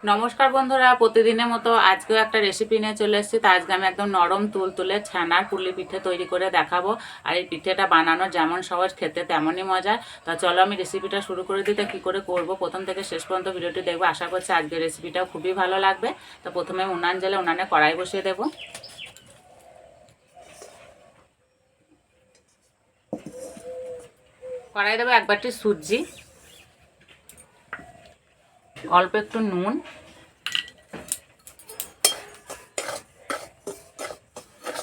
নমস্কার বন্ধুরা, প্রতিদিনের মতো আজকেও একটা রেসিপি নিয়ে চলে এসেছি। তো আজকে আমি একদম নরম তুলতুলে ছানার পুলি পিঠে তৈরি করে দেখাবো। আর এই পিঠেটা বানানো যেমন সহজ, খেতে তেমনই মজা। তা চলো আমি রেসিপিটা শুরু করে দিতে কী করে করব, প্রথম থেকে শেষ পর্যন্ত ভিডিওটি দেখবো। আশা করছি আজকের রেসিপিটাও খুবই ভালো লাগবে। তো প্রথমে উনান জ্বেলে উনানে কড়াই বসিয়ে দেবো। কড়াই দেবো এক বাটি সুজি, অল্প একটু নুন,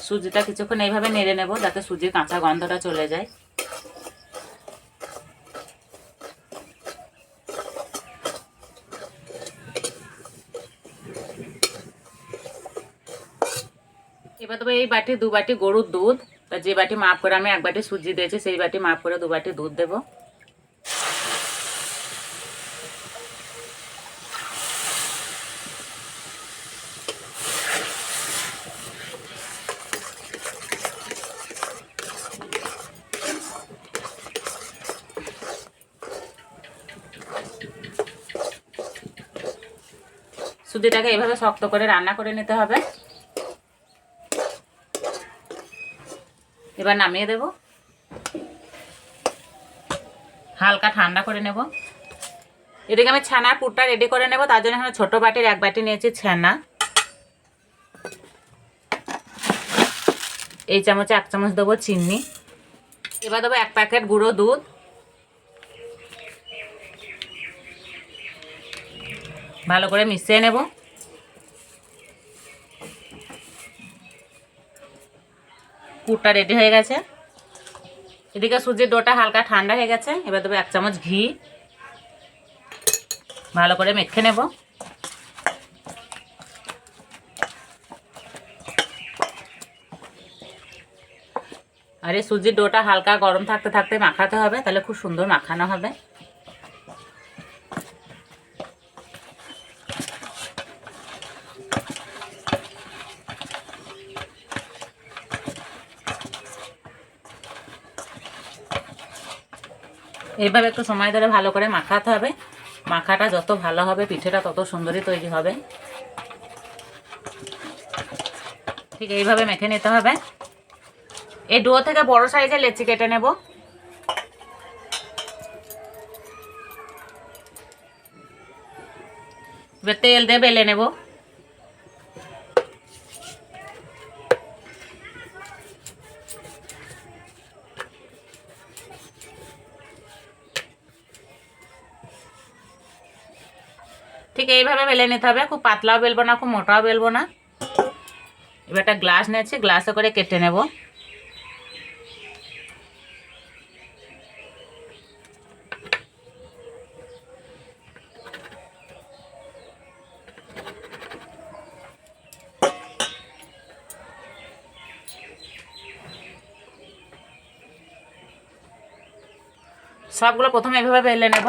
সুজিটা কিছুক্ষণ এইভাবে নেড়ে নেব যাতে সুজির কাঁচা গন্ধটা চলে যায়। এবার তবে এই বাটি 2 বাটি গরুর দুধ। তা যে বাটি মাপ করে আমি 1 বাটি সুজি দিয়েছি, সেই বাটি মাপ করে 2 বাটি দুধ দেব। সুজিটাকে এইভাবে শক্ত করে রান্না করে নিতে হবে। এবার নামিয়ে দেব, হালকা ঠান্ডা করে নেব। এদিকে আমি ছানার পুরটা রেডি করে নেব। তার জন্য এখানে ছোট বাটির 1 বাটি নিয়েছি ছানা। এই চামচে 1 চামচ দেবো চিনি। এবার দেবো 1 প্যাকেট গুঁড়ো দুধ। ভালো করে মিশিয়ে নেব। পুরটা রেডি হয়ে গেছে। এদিকে সুজির ডোটা হালকা ঠান্ডা হয়ে গেছে। এবার দেবো 1 চামচ ঘি। ভালো করে মেখে নেব। আর এই সুজির ডোটা হালকা গরম থাকতে থাকতে মাখাতে হবে, তাহলে খুব সুন্দর মাখানো হবে। এইভাবে একটু সময় ধরে ভালো করে মাখাতে হবে। মাখাটা যত ভালো হবে পিঠেটা তত সুন্দরই তৈরি হবে। ঠিক এইভাবে মেখে নিতে হবে। এই ডো থেকে বড় সাইজের লেচি কেটে নেব। এবার তেল দিয়ে বেলে নেব। ঠিক এইভাবে বেলে নিতে হবে। খুব পাতলাও বেলবো না, খুব মোটাও বেলবো না। এবার একটা গ্লাস নিয়েছি, গ্লাসে করে কেটে নেব। সবগুলো প্রথমে এভাবে বেলে নেব।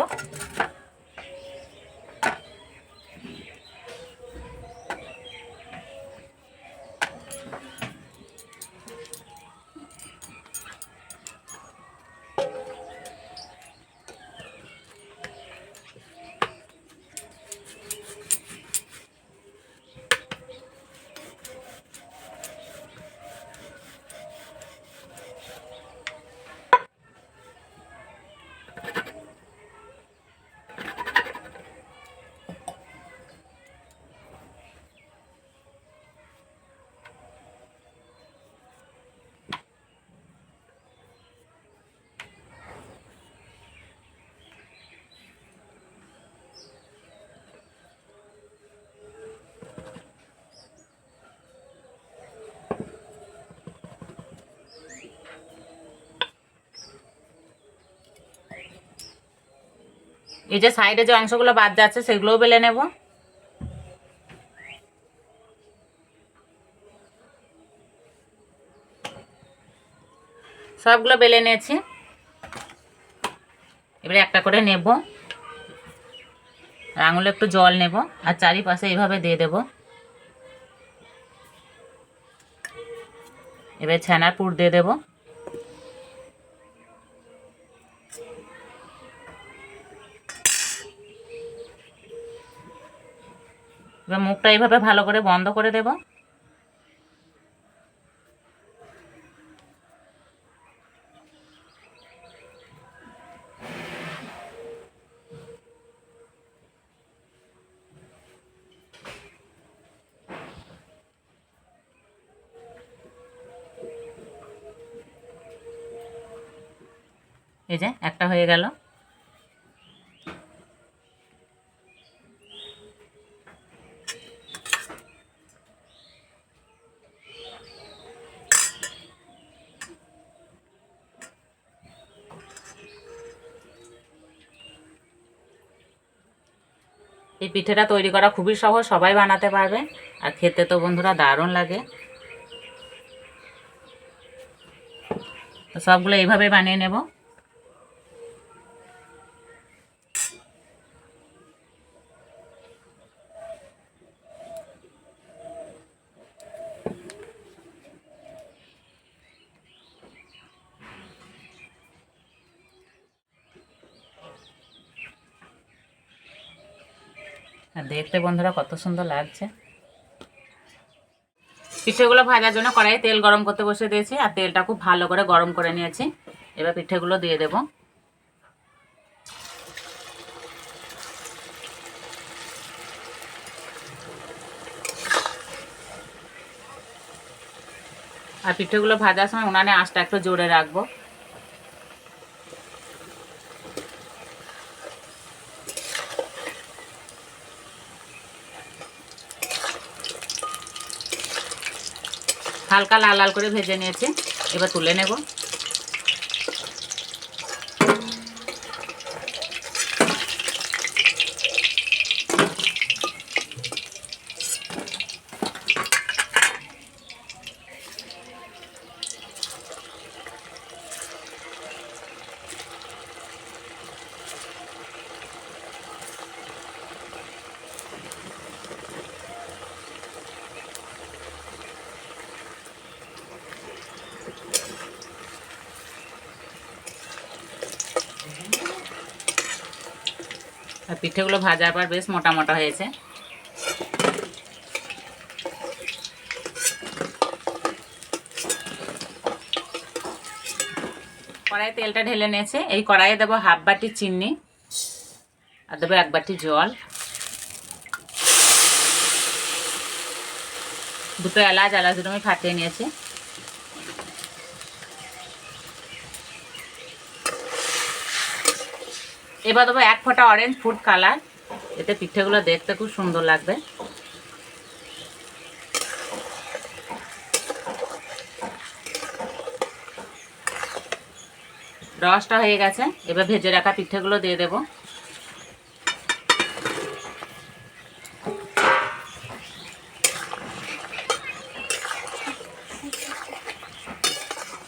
এই যে সাইডে যে অংশগুলো বাদ যাচ্ছে সেগুলোও বেলে নেব। সবগুলো বেলে নিয়েছি। এবারে একটা করে নেব, আঙুলে একটু জল নেব আর চারিপাশে এইভাবে দিয়ে দেব। এবার ছানার পুর দিয়ে দেব। এবার মুখটা এইভাবে ভালো করে বন্ধ করে দেব। এই যে একটা হয়ে গেল। এই পিঠেটা তৈরি করা খুবই সহজ, সবাই বানাতে পারবে, আর খেতে তো বন্ধুরা দারুণ লাগে। তো সবগুলো এইভাবে বানিয়ে নেব। আর দেখতে বন্ধুরা কত সুন্দর লাগছে। পিঠেগুলো ভাজার জন্য কড়াইয়ে তেল গরম করতে বসে দিয়েছি, আর তেলটা খুব ভালো করে গরম করে নিয়েছি। এবার পিঠেগুলো দিয়ে দেব। আর পিঠেগুলো ভাজার সময় উনানে আঁচটা একটু জোরে রাখবো। হালকা লাল লাল করে ভেজে নিয়েছি, এবার তুলে নেব। আর পিঠেগুলো ভাজার পর বেশ মোটা মোটা হয়েছে। কড়াইয়ে তেলটা ঢেলে নিয়েছে, এই কড়াইয়ে দেবো হাফ বাটি চিনি, আর দেবো 1 বাটি জল, 2টো এলাচ দুটো আমি ফাটিয়ে নিয়েছি। এবার দেবো 1 ফোঁটা অরেঞ্জ ফুড কালার, এতে পিঠেগুলো দেখতে খুব সুন্দর লাগবে। রসটা হয়ে গেছে, এবার ভেজে রাখা পিঠেগুলো দিয়ে দেব।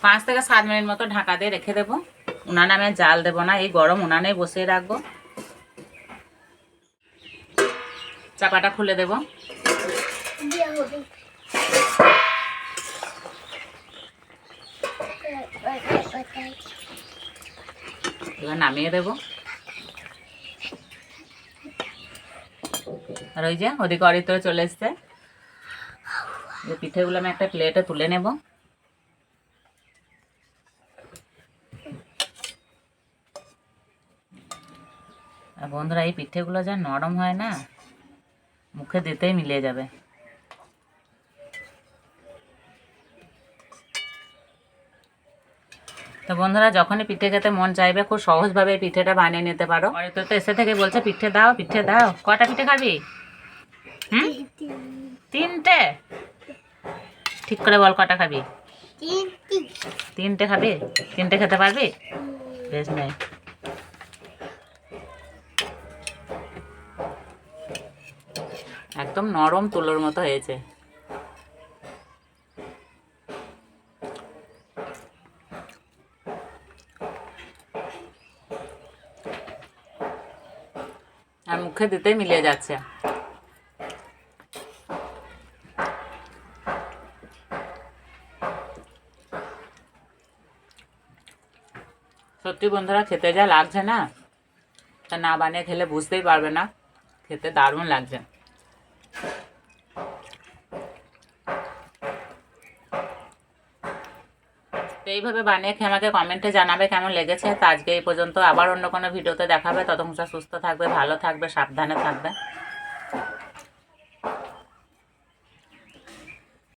পাঁচ থেকে 7 মিনিট মতো ঢাকা দিয়ে রেখে দেবো। উনানে আমি জাল দেবো না, এই গরম উনানেই বসিয়ে রাখবো। চাপাটা খুলে দেব। এবার নামিয়ে দেব। আর ওই যে ওদিকে অরিত্র চলে এসছে। পিঠেগুলো আমি একটা প্লেটে তুলে নেব। আর বন্ধুরা এই পিঠেগুলো যা নরম হয় না, মুখে দিতেই মিলিয়ে যাবে। তো বন্ধুরা যখনই পিঠে খেতে মন চাইবে খুব সহজভাবে এই পিঠেটা বানিয়ে নিতে পারো। অরিত্র তো এসে থেকে বলছে পিঠে দাও পিঠে দাও। কটা পিঠে খাবি? 3টে। ঠিক করে বল কটা খাবি? 3টে খাবি? 3টে খেতে পারবি? বেশ নেই। একদম নরম তুলোর মতো হয়েছে। আর মুখে দিতেই মিলিয়ে যাচ্ছে। সত্যি বন্ধুরা খেতে যা লাগছে না, তা না বানিয়ে খেলে বুঝতেই পারবে না, খেতে দারুণ লাগছে। তো এইভাবে বানিয়ে খেয়ে আমাকে কমেন্টে জানাবে কেমন লেগেছে। তো আজকে এই পর্যন্ত, আবার অন্য কোনো ভিডিওতে দেখাবে। ততক্ষণ সুস্থ থাকবে, ভালো থাকবে, সাবধানে থাকবে।